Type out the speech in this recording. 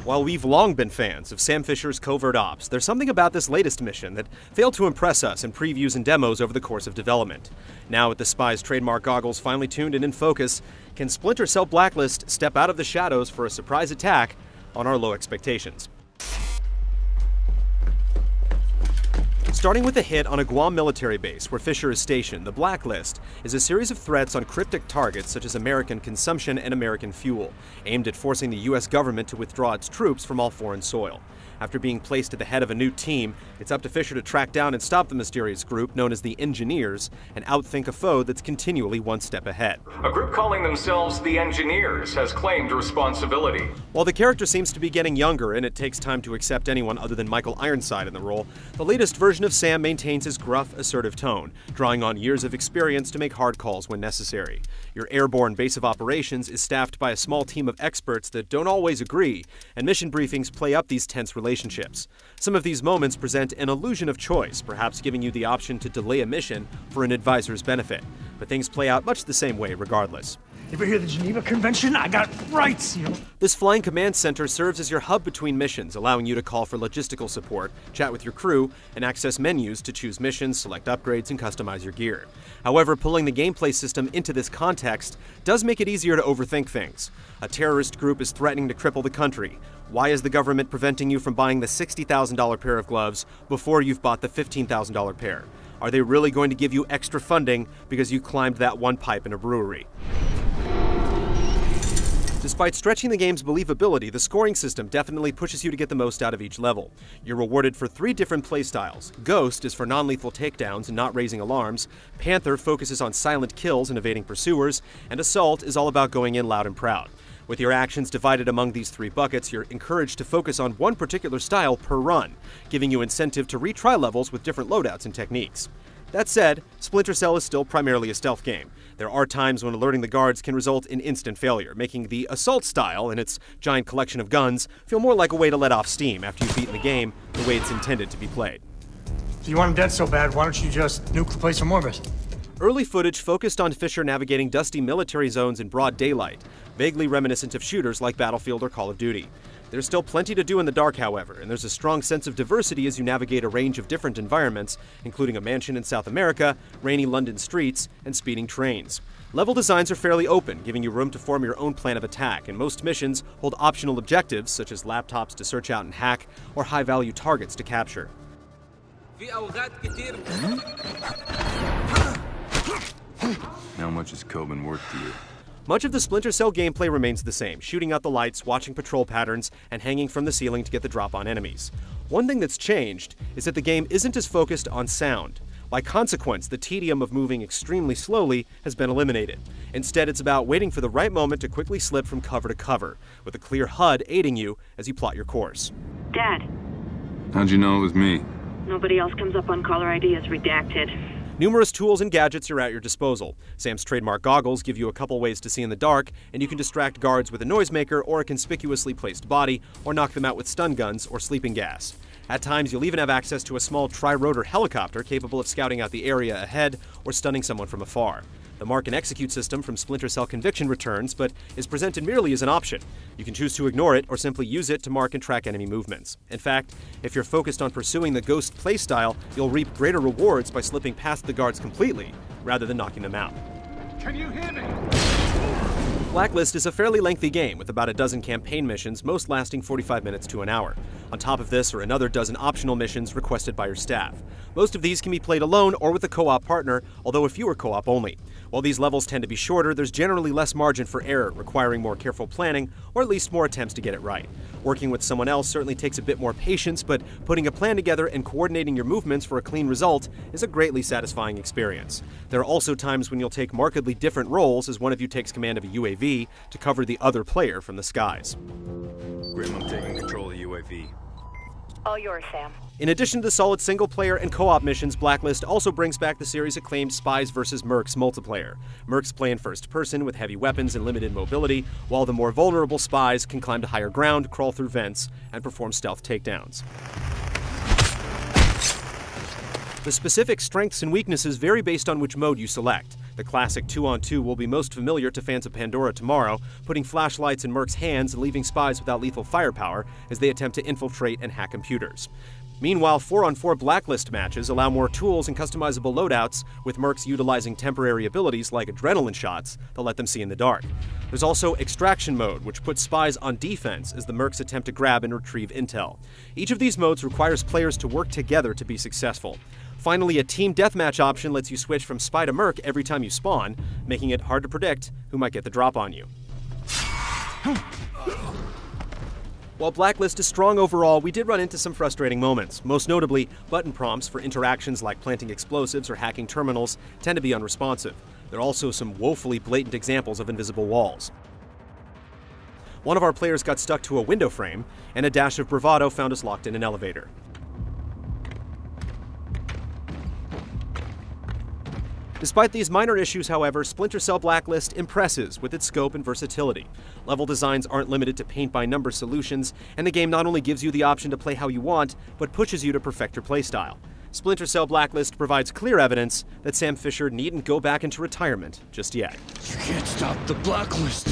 While we've long been fans of Sam Fisher's covert ops, there's something about this latest mission that failed to impress us in previews and demos over the course of development. Now, with the spy's trademark goggles finally tuned and in focus, can Splinter Cell Blacklist step out of the shadows for a surprise attack on our low expectations? Starting with a hit on a Guam military base where Fisher is stationed, the Blacklist is a series of threats on cryptic targets such as American consumption and American fuel, aimed at forcing the U.S. government to withdraw its troops from all foreign soil. After being placed at the head of a new team, it's up to Fisher to track down and stop the mysterious group known as the Engineers and outthink a foe that's continually one step ahead. A group calling themselves the Engineers has claimed responsibility. While the character seems to be getting younger and it takes time to accept anyone other than Michael Ironside in the role, the latest version of Sam maintains his gruff, assertive tone, drawing on years of experience to make hard calls when necessary. Your airborne base of operations is staffed by a small team of experts that don't always agree, and mission briefings play up these tense relationships. Some of these moments present an illusion of choice, perhaps giving you the option to delay a mission for an advisor's benefit. But things play out much the same way regardless. You ever hear the Geneva Convention? I got rights, you know. This flying command center serves as your hub between missions, allowing you to call for logistical support, chat with your crew, and access menus to choose missions, select upgrades, and customize your gear. However, pulling the gameplay system into this context does make it easier to overthink things. A terrorist group is threatening to cripple the country. Why is the government preventing you from buying the $60,000 pair of gloves before you've bought the $15,000 pair? Are they really going to give you extra funding because you climbed that one pipe in a brewery? Despite stretching the game's believability, the scoring system definitely pushes you to get the most out of each level. You're rewarded for 3 different playstyles. Ghost is for non-lethal takedowns and not raising alarms, Panther focuses on silent kills and evading pursuers, and Assault is all about going in loud and proud. With your actions divided among these 3 buckets, you're encouraged to focus on one particular style per run, giving you incentive to retry levels with different loadouts and techniques. That said, Splinter Cell is still primarily a stealth game. There are times when alerting the guards can result in instant failure, making the Assault style and its giant collection of guns feel more like a way to let off steam after you've beaten the game the way it's intended to be played. If you want him dead so bad, why don't you just nuke the place from orbit? Early footage focused on Fisher navigating dusty military zones in broad daylight, vaguely reminiscent of shooters like Battlefield or Call of Duty. There's still plenty to do in the dark, however, and there's a strong sense of diversity as you navigate a range of different environments, including a mansion in South America, rainy London streets, and speeding trains. Level designs are fairly open, giving you room to form your own plan of attack, and most missions hold optional objectives, such as laptops to search out and hack, or high-value targets to capture. How much is Coben worth to you? Much of the Splinter Cell gameplay remains the same, shooting out the lights, watching patrol patterns, and hanging from the ceiling to get the drop on enemies. One thing that's changed is that the game isn't as focused on sound. By consequence, the tedium of moving extremely slowly has been eliminated. Instead, it's about waiting for the right moment to quickly slip from cover to cover, with a clear HUD aiding you as you plot your course. Dad. How'd you know it was me? Nobody else comes up on caller ID as redacted. Numerous tools and gadgets are at your disposal. Sam's trademark goggles give you a couple ways to see in the dark, and you can distract guards with a noisemaker or a conspicuously placed body, or knock them out with stun guns or sleeping gas. At times, you'll even have access to a small tri-rotor helicopter capable of scouting out the area ahead or stunning someone from afar. The mark and execute system from Splinter Cell Conviction returns, but is presented merely as an option. You can choose to ignore it or simply use it to mark and track enemy movements. In fact, if you're focused on pursuing the Ghost playstyle, you'll reap greater rewards by slipping past the guards completely, rather than knocking them out. Can you hear me? Blacklist is a fairly lengthy game, with about a dozen campaign missions, most lasting 45 minutes to an hour. On top of this are another dozen optional missions requested by your staff. Most of these can be played alone or with a co-op partner, although a few are co-op only. While these levels tend to be shorter, there's generally less margin for error, requiring more careful planning, or at least more attempts to get it right. Working with someone else certainly takes a bit more patience, but putting a plan together and coordinating your movements for a clean result is a greatly satisfying experience. There are also times when you'll take markedly different roles as one of you takes command of a UAV to cover the other player from the skies. Grim, I'm taking control of the UAV. All yours, Sam. In addition to the solid single-player and co-op missions, Blacklist also brings back the series' acclaimed Spies vs. Mercs multiplayer. Mercs play in first person with heavy weapons and limited mobility, while the more vulnerable spies can climb to higher ground, crawl through vents, and perform stealth takedowns. The specific strengths and weaknesses vary based on which mode you select. The classic 2-on-2 will be most familiar to fans of Pandora tomorrow, putting flashlights in Mercs' hands and leaving spies without lethal firepower as they attempt to infiltrate and hack computers. Meanwhile, 4-on-4 Blacklist matches allow more tools and customizable loadouts, with Mercs utilizing temporary abilities like adrenaline shots that let them see in the dark. There's also Extraction Mode, which puts spies on defense as the Mercs attempt to grab and retrieve intel. Each of these modes requires players to work together to be successful. Finally, a team deathmatch option lets you switch from spy to Merc every time you spawn, making it hard to predict who might get the drop on you. While Blacklist is strong overall, we did run into some frustrating moments. Most notably, button prompts for interactions like planting explosives or hacking terminals tend to be unresponsive. There are also some woefully blatant examples of invisible walls. One of our players got stuck to a window frame, and a dash of bravado found us locked in an elevator. Despite these minor issues, however, Splinter Cell Blacklist impresses with its scope and versatility. Level designs aren't limited to paint-by-number solutions, and the game not only gives you the option to play how you want, but pushes you to perfect your playstyle. Splinter Cell Blacklist provides clear evidence that Sam Fisher needn't go back into retirement just yet. You can't stop the Blacklist.